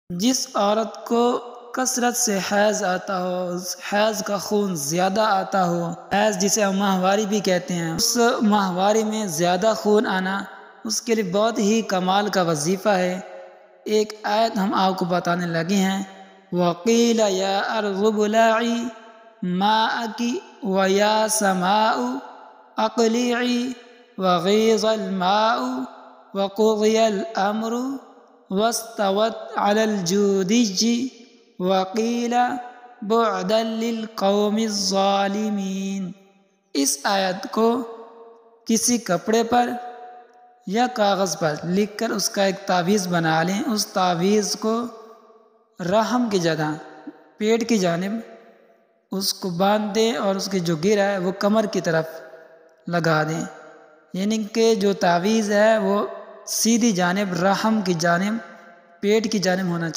جس عورت کو کثرت سے حیض آتا ہو، حیض کا خون زیادہ آتا ہو، حیض جسے ہم ماہواری بھی کہتے ہیں، اس ماہواری میں زیادہ خون آنا اس کے لیے بہت ہی کمال کا وظیفہ ہے۔ ایک آیت ہم آپ کو بتانے لگے ہیں، وَقِيلَ يَا أَرْضُ ابْلَعِي مَاءَكِ وَيَا سَمَاءُ أَقْلِعِي وَغِيضَ الْمَاءُ وَقُضِيَ الْأَمْرُ وَاسْتَوَتْ عَلَى الْجُودِيِّ وَقِيلَ بُعْدًا لِلْقَوْمِ الظَّالِمِينَ۔ اس آیت کو کسی کپڑے پر یا کاغذ پر لکھ کر اس کا ایک تعویذ بنا لیں۔ اس تعویذ کو رحم کی جگہ پیٹ کی جانب اس کو باندھ دیں اور اس کی جو گرہ ہے وہ کمر کی طرف لگا دیں، یعنی کہ جو تعویذ ہے وہ سیدھی جانب رحم کی جانب پیٹ کی جانب ہونا چاہیے۔